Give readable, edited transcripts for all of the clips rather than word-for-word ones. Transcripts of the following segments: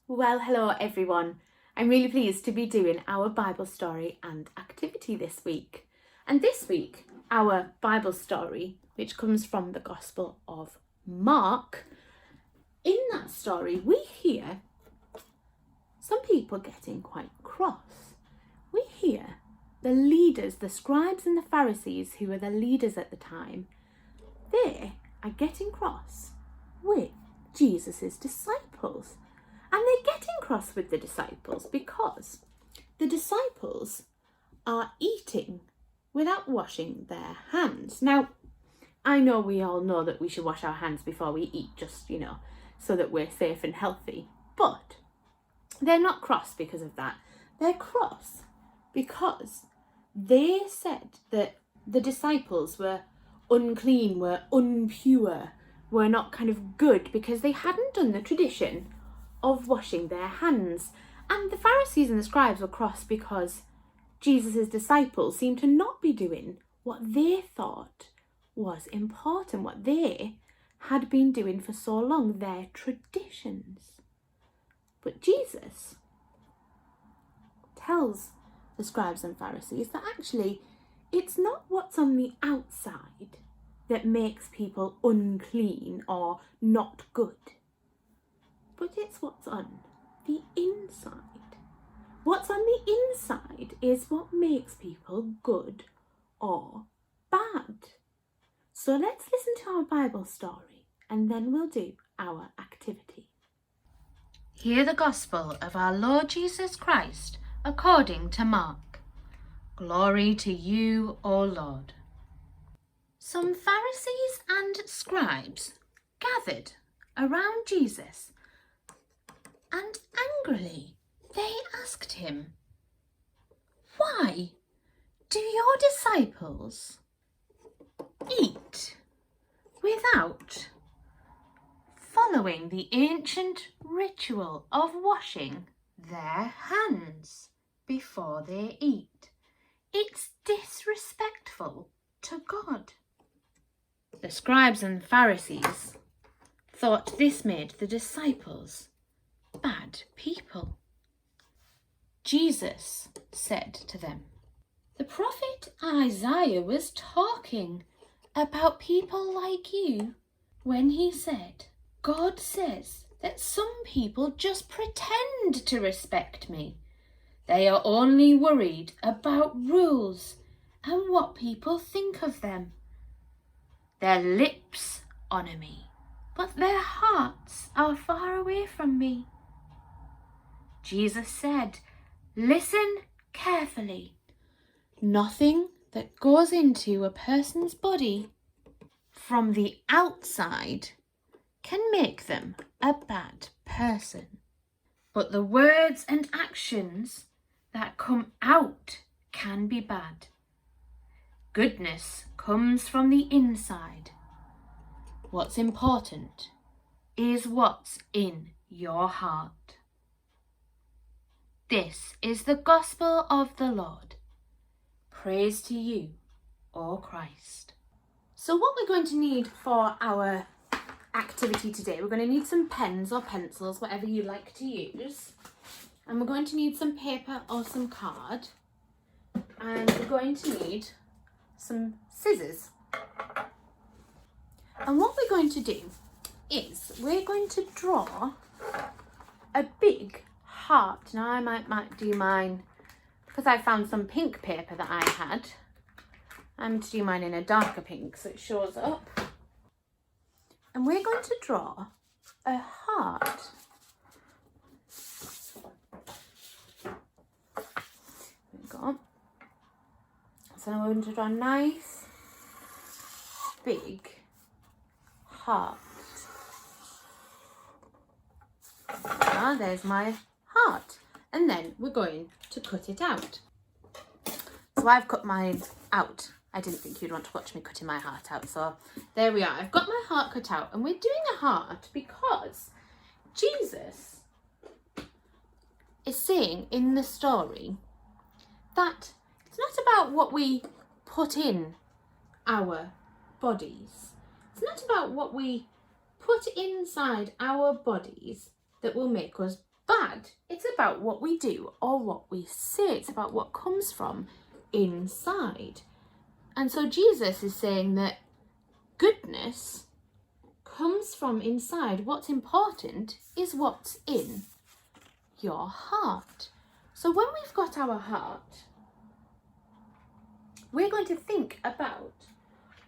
Well, hello everyone. I'm really pleased to be doing our Bible story and activity this week. And this week, our Bible story, which comes from the Gospel of Mark, in that story we hear some people getting quite cross. We hear the leaders, the scribes and the Pharisees, who were the leaders at the time, they are getting cross with Jesus' disciples. And they're getting cross with the disciples because the disciples are eating without washing their hands. Now, I know we all know that we should wash our hands before we eat, just, so that we're safe and healthy. But they're not cross because of that. They're cross because they said that the disciples were unclean, were impure, were not kind of good because they hadn't done the tradition of washing their hands. And the Pharisees and the scribes were cross because Jesus' disciples seemed to not be doing what they thought was important, what they had been doing for so long, their traditions. But Jesus tells the scribes and Pharisees that actually it's not what's on the outside that makes people unclean or not good, but it's what's on the inside. What's on the inside is what makes people good or bad. So let's listen to our Bible story and then we'll do our activity. Hear the Gospel of our Lord Jesus Christ according to Mark. Glory to you, O Lord. Some Pharisees and scribes gathered around Jesus, and angrily they asked him, "Why do your disciples eat without following the ancient ritual of washing their hands before they eat? It's disrespectful to God." The scribes and Pharisees thought this made the disciples bad people. Jesus said to them, "The prophet Isaiah was talking about people like you when he said, 'God says that some people just pretend to respect me. They are only worried about rules and what people think of them. Their lips honour me, but their hearts are far away from me.'" Jesus said, "Listen carefully. Nothing that goes into a person's body from the outside can make them a bad person. But the words and actions that come out can be bad. Goodness comes from the inside. What's important is what's in your heart." This is the Gospel of the Lord. Praise to you, O Christ. So what we're going to need for our activity today, we're going to need some pens or pencils, whatever you like to use. And we're going to need some paper or some card. And we're going to need some scissors. And what we're going to do is we're going to draw a big heart. Now I might do mine, because I found some pink paper that I had. I'm going to do mine in a darker pink so it shows up. And we're going to draw a heart. There we go. So now we're going to draw a nice big heart. There's my heart. And then we're going to cut it out. So I've cut mine out. I didn't think you'd want to watch me cutting my heart out. So there we are. I've got my heart cut out. And we're doing a heart because Jesus is saying in the story that it's not about what we put in our bodies. It's not about what we put inside our bodies that will make us bad. It's about what we do or what we say. It's about what comes from inside. And so Jesus is saying that goodness comes from inside. What's important is what's in your heart. So when we've got our heart, we're going to think about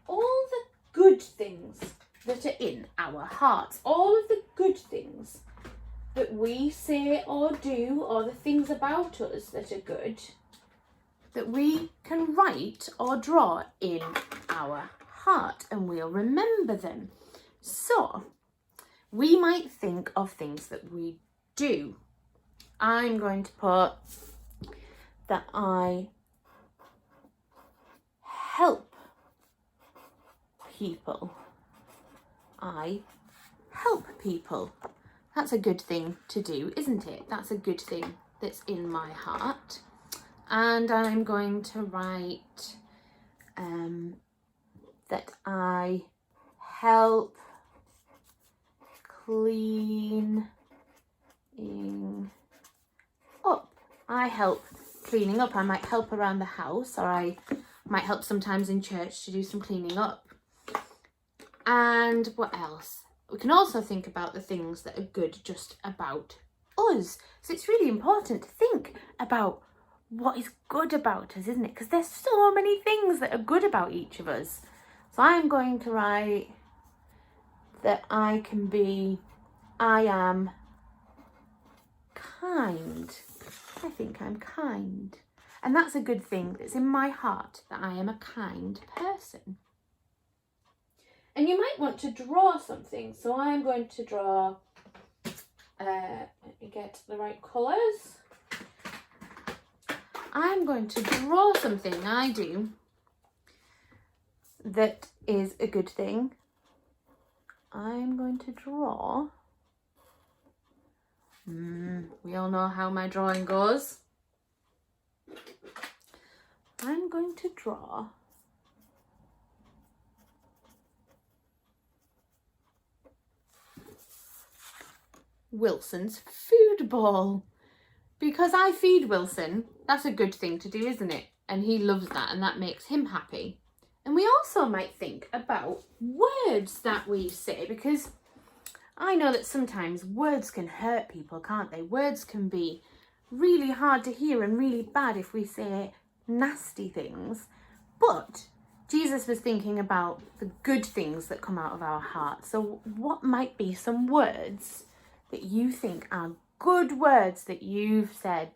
all the good things that are in our hearts, all of the good things that we say or do, or the things about us that are good, that we can write or draw in our heart, and we'll remember them. So we might think of things that we do. I'm going to put that I help people. I help people. That's a good thing to do, isn't it? That's a good thing that's in my heart. And I'm going to write that I help cleaning up. I help cleaning up. I might help around the house, or I might help sometimes in church to do some cleaning up. And what else? We can also think about the things that are good just about us. So it's really important to think about what is good about us, isn't it? Because there's so many things that are good about each of us. So I'm going to write that I am kind. I think I'm kind. And that's a good thing that's in my heart, that I am a kind person. And you might want to draw something. So I'm going to draw, let me get the right colours. I'm going to draw something I do that is a good thing. I'm going to draw, we all know how my drawing goes. I'm going to draw Wilson's food ball, because I feed Wilson. That's a good thing to do, isn't it? And he loves that, and that makes him happy. And we also might think about words that we say, because I know that sometimes words can hurt people, can't they? Words can be really hard to hear and really bad if we say nasty things. But Jesus was thinking about the good things that come out of our hearts. So what might be some words that you think are good words that you've said?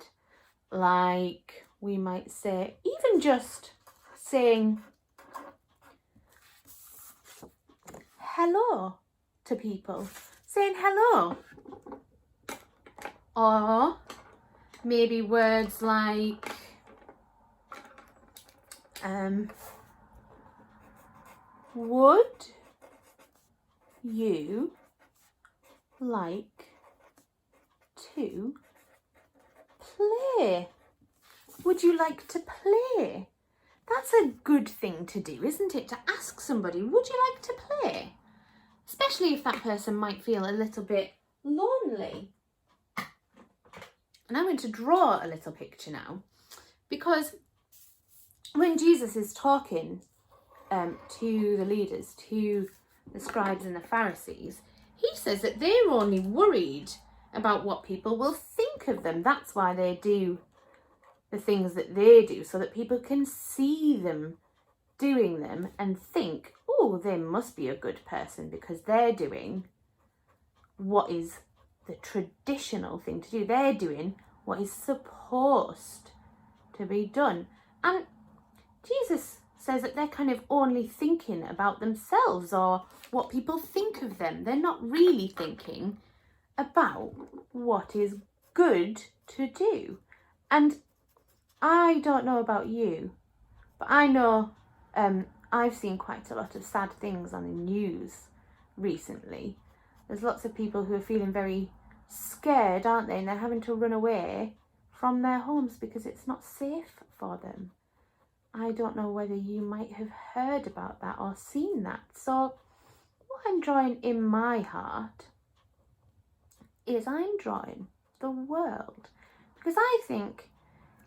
Like, we might say, even just saying hello to people, saying hello. Or maybe words like would you like to play? Would you like to play? That's a good thing to do, isn't it? To ask somebody, would you like to play? Especially if that person might feel a little bit lonely. And I'm going to draw a little picture now, because when Jesus is talking to the leaders, to the scribes and the Pharisees, he says that they're only worried about what people will think of them. That's why they do the things that they do, so that people can see them doing them and think, oh, they must be a good person because they're doing what is the traditional thing to do. They're doing what is supposed to be done. And Jesus says that they're kind of only thinking about themselves or what people think of them. They're not really thinking about what is good to do. And I don't know about you, but I know I've seen quite a lot of sad things on the news recently. There's lots of people who are feeling very scared, aren't they? And they're having to run away from their homes because it's not safe for them. I don't know whether you might have heard about that or seen that. So what I'm drawing in my heart is I'm drawing the world. Because I think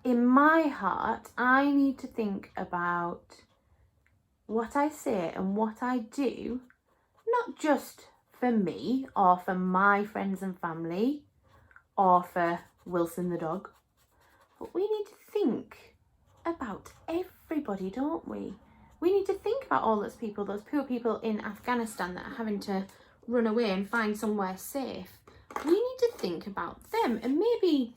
in my heart, I need to think about what I say and what I do, not just for me or for my friends and family or for Wilson the dog, but we need to think about everybody, don't we? We need to think about all those people, those poor people in Afghanistan that are having to run away and find somewhere safe. We need to think about them, and maybe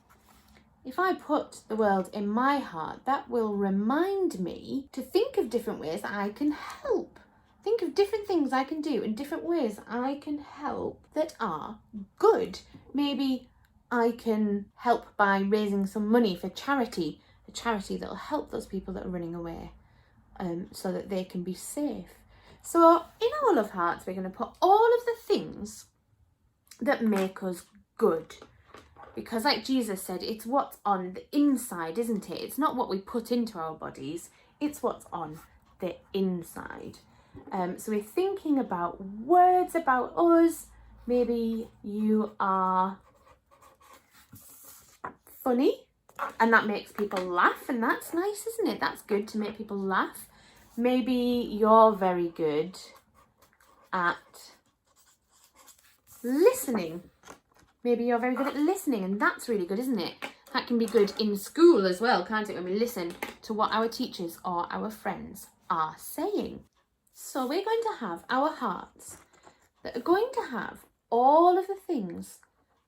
if I put the world in my heart, that will remind me to think of different ways that I can help. Think of different things I can do and different ways I can help that are good. Maybe I can help by raising some money for charity, a charity that will help those people that are running away, so that they can be safe. So in our love hearts, we're going to put all of the things that make us good. Because like Jesus said, it's what's on the inside, isn't it? It's not what we put into our bodies, it's what's on the inside. So we're thinking about words about us. Maybe you are funny and that makes people laugh, and that's nice, isn't it? That's good to make people laugh. Maybe you're very good at listening. Maybe you're very good at listening, and that's really good, isn't it? That can be good in school as well, can't it? When we listen to what our teachers or our friends are saying. So we're going to have our hearts that are going to have all of the things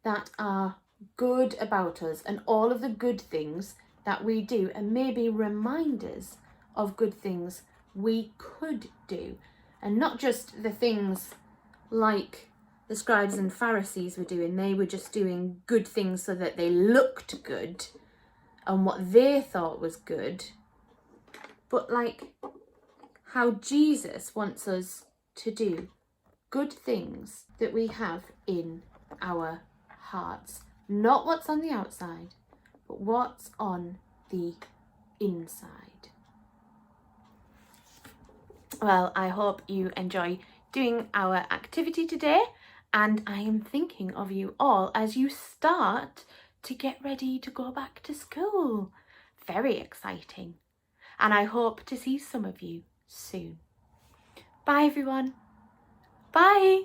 that are good about us and all of the good things that we do, and maybe reminders of good things we could do, and not just the things like the scribes and Pharisees were doing. They were just doing good things so that they looked good and what they thought was good, but like how Jesus wants us to do good things that we have in our hearts. Not what's on the outside, but what's on the inside. Well, I hope you enjoy doing our activity today, and I am thinking of you all as you start to get ready to go back to school. Very exciting. And I hope to see some of you soon. Bye everyone. Bye.